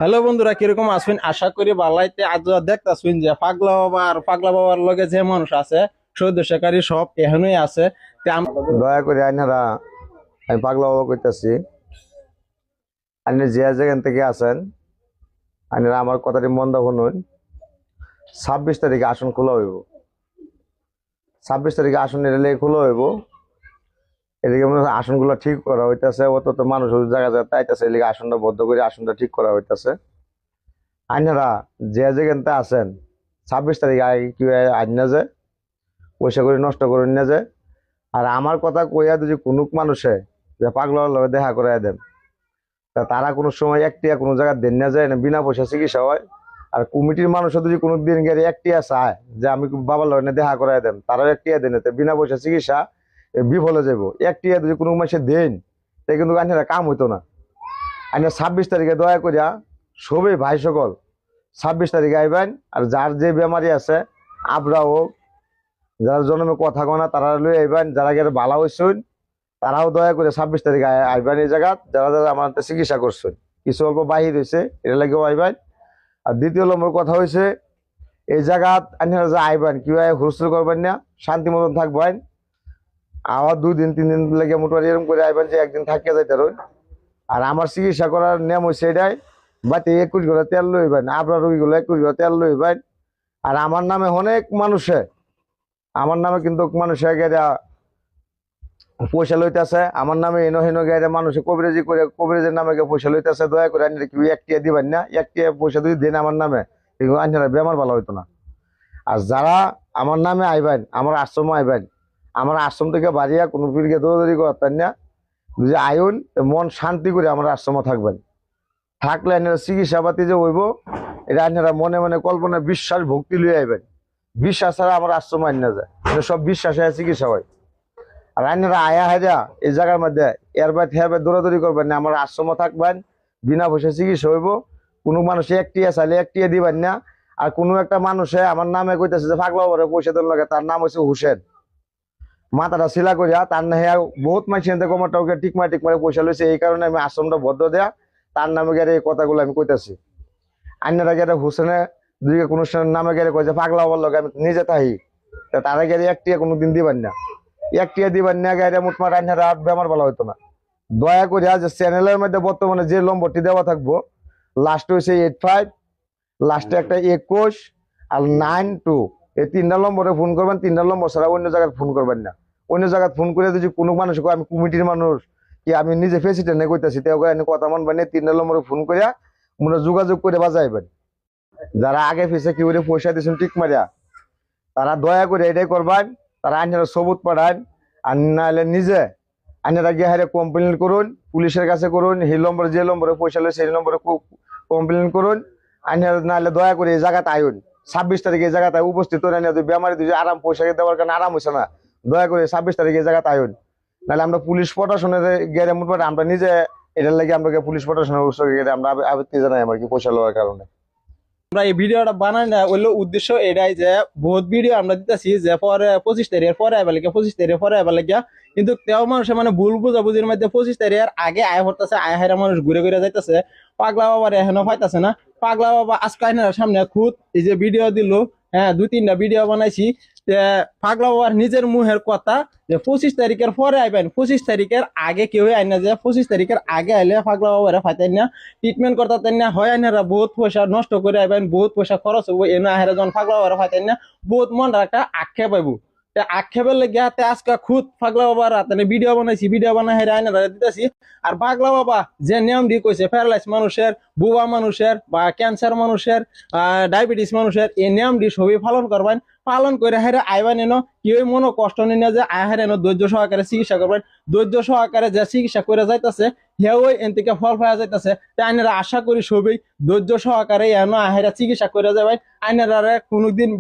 Hello বন্ধুরা, কিরকম আছেন? আশা করি ভালোইতে। আজ দেখতাছেন যে পাগলা বাবার লগে যে মানুষ আছে, সৌদ শেখারি সব এখানেই আছে। দয়া করে আইনারা, আমি পাগলা বাবা কইতাছি, আপনি যে যেখান থেকে আছেন আইনারা আমার কথাটি মন দা শুনুন। 26 তারিখে আসন খোলা হইব। 26 তারিখে আসন এলে খোলা হইব। এদিকে আসনগুলো ঠিক করা হইতাছে, অত তো মানুষ জায়গা জায়গা তাইতাছে, এদিকে আসনটা বদ্ধ করে আসনটা ঠিক করা হইতাছে। আইনারা যে যেখানতে আছেন 26 তারিখে আগে কি আইনা যে পয়সা করে নষ্ট করে নিয়ে যায়। আর আমার কথা কইয়া যদি কোনো মানুষে যে পাগলার লগে দেখা করাই দেন, তা তারা কোনো সময় একটিয়া কোনো জায়গায় দেন না যায় না, বিনা পয়সা চিকিৎসা হয়। আর কমিটির মানুষও যদি কোনো দিন গেলে একটিয়া চায় যে আমি বাবার লগে দেখা করাই দেন, তারাও একটিয়া দেন, বিনা পয়সা চিকিৎসা বিফলে যাবো। একটিয়া যদি কোনো মাসে দেন তাই কিন্তু আইনারা কাম হইতো না। আইনা 26 তারিখে দয়া করিয়া সবই ভাই সকল 26 তারিখে আইবেন। আর যার যে বেমারি আছে আবরা হোক, যারা জন্মে কথা কনা তারা লই আইবেন, যারা গেলে ভালো হইছেন তারাও দয়া করে 26 তারিখে আইবেন। এই জায়গা যারা যারা আমার চিকিৎসা করছেন, কিছু অল্প বাহির হয়েছে, এটা লাগেও আইবেন। আর দ্বিতীয় নম্বর কথা হয়েছে, এই জায়গা আপনারা যে আইবেন কিভাবে হুলস্থুল করবেন না, শান্তি মতন থাকবেন। আবার 2 দিন 3 দিন লেগে মোটামুটি এরকম করে আইবেন যে একদিন থাকিয়ে যাইতে রইন। আর আমার চিকিৎসা করার নিয়ম হয়েছে এটাই, বাতি 21 ঘরে তেল লইবেন, আপনার রোগীগুলো 21 ঘরে তেল লইবেন। আর আমার নামে অনেক মানুষে, আমার নামে কিন্তু মানুষে গেরা পয়সা লইতেছে, আমার নামে এনো হেনো গাইরে মানুষে কবিরাজি করে কবিরাজের নামে পয়সা লইতেছে। দয়া করে আইনারা কি একটিয়া দিবেন না, একটিয়া পয়সা যদি দেন আমার নামে, এগুলো আইনারা বেমার ভালো হইতো না। আর যারা আমার নামে আইবেন, আমার আশ্রম আইবেন, আমার আশ্রম থেকে বাড়িয়া কোনো পীরকে দৌড়াদৌড়ি করতেন না। যদি আইন মন শান্তি করে আমার আশ্রমে থাকবেন, থাকলে আইনারা চিকিৎসা পাতি যে হইব, এটা আইনারা মনে মনে কল্পনা বিশ্বাস ভক্তি লইয়া আইবেন। বিশ্বাস ছাড়া আমার আশ্রম আইন না যায়, এটা সব বিশ্বাসে চিকিৎসা হয়। আর আইনারা আয়া হাজা এই জায়গার মধ্যে এরবার হেরবার দৌড়াদৌড়ি করবেন না, আমার আশ্রম থাকবেন, বিনা পয়সা চিকিৎসা হইব। কোনো মানুষে একটিয়া চাইলে একটিয়া দিবেন না। আর কোনো একটা মানুষে আমার নামে কইতেছে যে পাগলা বাবারে পয়সা দেন লাগে, তার নাম হচ্ছে হুসেন, মাথাটা শিলা করিয়া তার না হ্যাঁ বহুত মানুষ কমাটাকে টিকমারে পয়সা লইছে। এই কারণে আমি আশ্রমটা বদ্ধ দেয়া, তার নামে গেলে এই কথাগুলো আমি কইতাছি। আইনারা গেলে হুসেনে দুই কোনো নামে গেলে কয়েছে পাগলা বাবার লগে আমি নিজে থাকি, তারা গেলে একটিয়া কোনোদিন দিবেন না, একটিয়া দিবেন না গাইরে মুটমাট আইনারা আর বেমার ভালো হইতো না। দয়া করে আজ চ্যানেলের মধ্যে বর্তমানে যে নম্বরটি দেওয়া থাকবো, লাস্ট হয়েছে 85, লাস্টে একটা 21 আর 92, এই 3টা নম্বরে ফোন করবেন। 3টা নম্বর ছাড়া অন্য জায়গায় ফোন করবেন না। অন্য জায়গায় ফোন করে যদি কোনো মানুষ আমি কমিটির মানুষ কি আমি নিজে প্রেসিডেন্টে কইতাছি, তেও কথা মানবেন না। 3টা নম্বরে ফোন করিয়া মনে যোগাযোগ করে বাজাইবেন। যারা আগে ফেসে কি করে পয়সা দিয়েছেন টিক মারিয়া, তারা দয়া করে এটাই করবেন। তারা আইনারা সবুত পাঠান, আর নাহলে নিজে আইনারা গিয়ে হারে কমপ্লেন করুন, পুলিশের কাছে করুন। সেই নম্বরে যে নম্বরে পয়সা লয় সেই নম্বরে কমপ্লেন করুন। আইনারা নাহলে দয়া করে এই জায়গাতে আইন 26 তারিখে এই জায়গাতে উপস্থিত হন। বেমারি দুই আরাম পয়সা দেওয়ার কারণে আরাম হয়েছে না, দয়া করে 26 তারিখে এই জায়গাতে আইন। নাহলে আমরা পুলিশ প্রশাসনের গেলে মোটমাট আমরা নিজে এটার লাগে আমরা পুলিশ প্রশাসনের উৎসর্গে গেলে আমরা আবেদন জানাই আমার কি পয়সা লওয়ার কারণে। আমরা এই ভিডিওটা বানাই না হইলো উদ্দেশ্য এটাই যে বহুত ভিডিও আমরা দিতেছি যে পরে 25 তারিখের পরে আইবার লাগে, 25 তারিখের পরে আইবার লাগে, কিন্তু তেও মানুষের মানে ভুল বুঝাবুঝির মধ্যে 25 তারিখের আগে আয় হতেছে, আয় হাইরা মানুষ ঘুরে ঘুরে যাইতেছে। পাগলা বাবার এখনো পাইতেছে না। পাগলা বাবা আজকে আইনার সামনে খুদ এই যে ভিডিও দিল, হ্যাঁ 2-3টা ভিডিও বানাইছি। পাগলা বাবার নিজের মুহের কথা যে 25 তারিখের পরে আইবেন, 25 তারিখের আগে কেউ আইন না, যে 25 তারিখের আগে আইলে পাগলা বাবারে ফাইতেন না, ট্রিটমেন্ট করতেন না। হয় আইনারা বহুত পয়সা নষ্ট করে আইবেন, বহুত পয়সা খরচ হবো, এনে আহেরা যখন পাগলা বাবারে ফাইতেন না, বহুত মন একটা আক্ষেপ পাইব। আক্ষেপের লেগে আজকে খুদ পাগলা বাবার হাতে ভিডিও বানাইছি, ভিডিও বানাই হেরা আইনারা দিতেছি। আর পাগলা বাবা যে নিয়ম দিয়ে কইছে প্যারালাইজ মানুষের, বুবা মানুষের বা ক্যান্সার মানুষের, ডায়াবেটিস মানুষের, এই নিয়ম দিয়ে সবই পালন করবেন। পালন করে হেরে আইবেন এনো, কেউ মনো কষ্ট নিয়ে না যে আহের এনো ধৈর্য সহকারে চিকিৎসা করবেন। ধৈর্য সহকারে যে চিকিৎসা করে যাইতেছে হেও এন থেকে ফল পাওয়া যাইতেছে। তাই আইনারা আশা করি সবই ধৈর্য সহকারে এনো আহেরা চিকিৎসা করে যাবেন। আইনারা কোনোদিন